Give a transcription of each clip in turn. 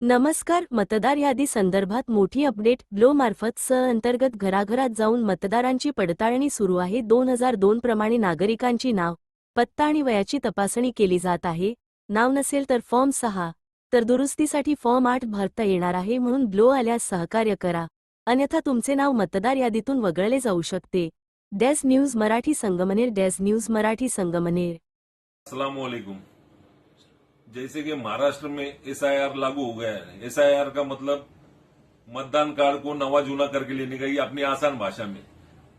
नमस्कार. मतदार यादी संदर्भात मोठी अपडेट. ब्लो मार्फत अंतर्गत घराघरात जाऊन मतदारांची पडताळणी सुरू आहे. 2002 प्रमाणे नागरिकांची नाव, पत्ता आणि वयाची तपासणी केली जात आहे. नाव नसेल तर फॉर्म 6 तर दुरुस्तीसाठी फॉर्म 8 भरता येणार आहे. म्हणून ब्लो आल्यास सहकार्य करा, अन्यथा तुमचे नाव मतदार यादीतून वगळले जाऊ शकते. Desk news Marathi Sangamner. Desk news Marathi Sangamner. अस्सलाम वालेकुम। जैसे कि महाराष्ट्र में एसआईआर लागू हो गया है। एसआईआर का मतलब मतदान कार्ड को नवा जूना करके लेने का, ये अपनी आसान भाषा में।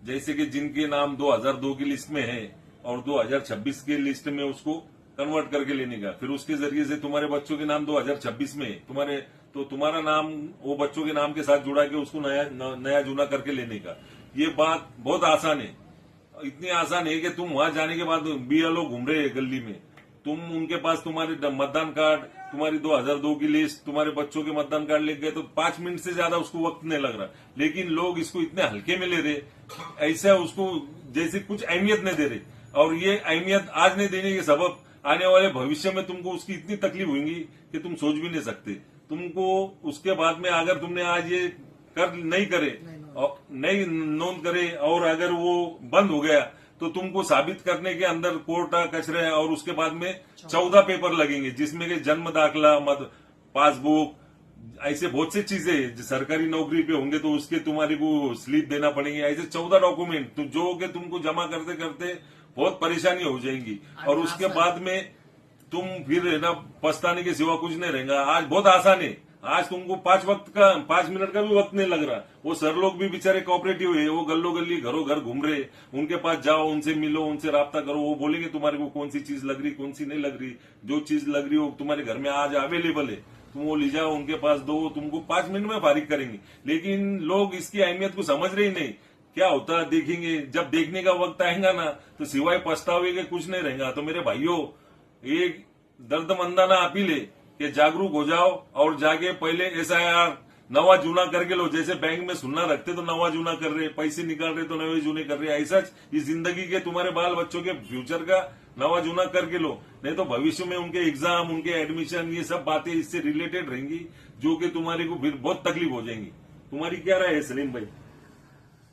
जैसे कि जिनके नाम 2002 की लिस्ट में है और 2026 की लिस्ट में उसको कन्वर्ट करके लेने का, फिर उसके जरिए से तुम्हारे बच्चों के नाम 2026 में है, तो तुम्हारा नाम वो बच्चों के नाम के साथ जुड़ा के उसको नया जूना करके लेने का। ये बात बहुत आसान है। इतनी आसान है कि तुम वहां जाने के बाद बीएलओ घूम रहे हैं गली में, तुम उनके पास तुम्हारे मतदान कार्ड, तुम्हारी 2002 की लिस्ट, तुम्हारे बच्चों के मतदान कार्ड लेके गए तो 5 मिनट से ज्यादा उसको वक्त नहीं लग रहा। लेकिन लोग इसको इतने हल्के में ले रहे, ऐसा उसको जैसे कुछ अहमियत नहीं दे रहे। और ये अहमियत आज नहीं देने के सबब आने वाले भविष्य में तुमको उसकी इतनी तकलीफ होगी कि तुम सोच भी नहीं सकते। तुमको उसके बाद में अगर तुमने आज ये कर नहीं करे और नहीं नोंद करे और अगर वो बंद हो गया तो तुमको साबित करने के अंदर कोर्ट कचरे और उसके बाद में 14 पेपर लगेंगे, जिसमें कि जन्म दाखला, पासबुक, ऐसे बहुत सी चीजें। सरकारी नौकरी पे होंगे तो उसके तुम्हारी को स्लिप देना पड़ेंगे। ऐसे 14 डॉक्यूमेंट तो जो कि तुमको जमा करते करते बहुत परेशानी हो जाएंगी और उसके बाद में तुम फिर है ना पछताने के सिवा कुछ नहीं रहेगा। आज बहुत आसान है। आज तुमको 5 मिनट का भी वक्त नहीं लग रहा। वो सर लोग भी बेचारे कोऑपरेटिव है, वो गल्लो गली घरों घर घूम रहे। उनके पास जाओ, उनसे मिलो, उनसे राब्ता करो, वो बोलेंगे तुम्हारे को कौन सी चीज लग रही, कौन सी नहीं लग रही। जो चीज लग रही हो तुम्हारे घर में आज अवेलेबल है, तुम वो ले जाओ, उनके पास दो, तुमको 5 मिनट में फारिग करेंगे। लेकिन लोग इसकी अहमियत को समझ रहे ही नहीं। क्या होता है देखेंगे, जब देखने का वक्त आएगा ना तो सिवाय पछतावे के कुछ नहीं रहेगा। तो मेरे भाइयों, एक दर्दमंदाना अपील है कि जागरूक हो जाओ और जाके पहले एसआईआर नवा जूना करके लो। जैसे बैंक में सुनना रखते तो नवा जूना कर रहे, पैसे निकाल रहे तो नवे जूने कर रहे। ऐसा इस जिंदगी के तुम्हारे बाल बच्चों के फ्यूचर का नवा जूना करके लो, नहीं तो भविष्य में उनके एग्जाम, उनके एडमिशन, ये सब बातें इससे रिलेटेड रहेंगी जो कि तुम्हारे को फिर बहुत तकलीफ हो जाएंगी। तुम्हारी क्या राय है सलीम भाई?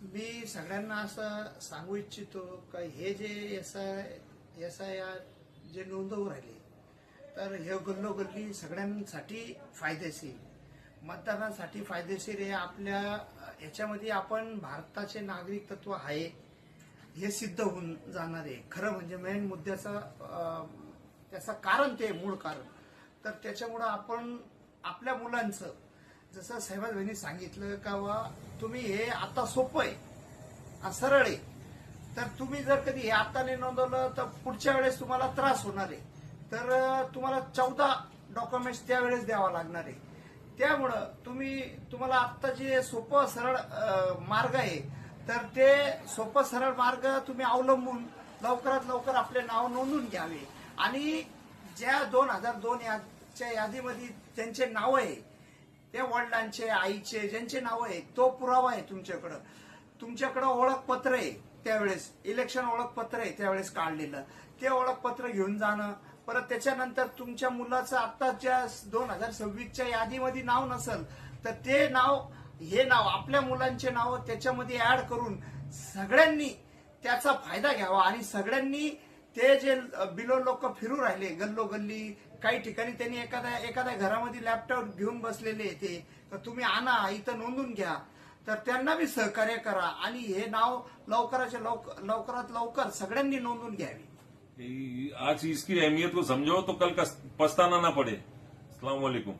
मी सगळ्यांना असं सांगू इच्छितो का हे जे एसआयआर जे नोंदवू राहिले तर हे गल्लोगल्ली सगळ्यांसाठी फायदेशीर, मतदानासाठी फायदेशीर आहे। आपल्या याच्यामध्ये आपण भारताचे नागरिक तत्व आहे हे सिद्ध होऊन जाणार आहे। खरं म्हणजे मेन मुद्द्याचं त्याचं कारण ते मूळ कारण, तर त्याच्यामुळं आपण आपल्या मुलांचं, जसं साहेबांनी बहिणी सांगितलं का तुम्ही हे आता सोपं आहे, सरळ आहे, तर तुम्ही जर कधी हे आता नाही नोंदवलं तर पुढच्या वेळेस तुम्हाला त्रास होणार आहे। तर तुम्हाला 14 डॉक्युमेंट्स त्यावेळेस द्यावा लागणार आहे। त्यामुळं तुम्हाला आता जे सोपं सरळ मार्ग आहे तर ते सोपं सरळ मार्ग तुम्ही अवलंबून लवकरात लवकर आपले नाव नोंदवून घ्यावे आणि ज्या 2002 च्या यादीमध्ये ज्यांचे नाव आहे, त्या वडिलांचे, आईचे ज्यांचे नाव आहे, तो पुरावा आहे तुमच्याकडं ओळखपत्र आहे, त्यावेळेस इलेक्शन ओळखपत्र आहे त्यावेळेस काढलेलं, ते ओळखपत्र घेऊन जाणं। परत त्याच्यानंतर तुमच्या मुलाचं आत्ताच्या 2026च्या यादीमध्ये नाव नसेल तर ते नाव, हे नाव, आपल्या मुलांचे नाव त्याच्यामध्ये ऍड करून सगळ्यांनी त्याचा फायदा घ्यावा आणि सगळ्यांनी ते जे बिलो लोक फिरू राहिले गल्लोगल्ली, काही ठिकाणी त्यांनी एखाद्या घरामध्ये लॅपटॉप घेऊन बसलेले ते, तर तुम्ही आणा इथं नोंदून घ्या, तर त्यांना भी सहकार्य करा आणि हे नाव लवकरात लवकर सगळ्यांनी नोंदून घ्यावी। आज इसकी अहमियत को समझो तो कल पछताना ना पड़े। अस्सलाम वालेकुम।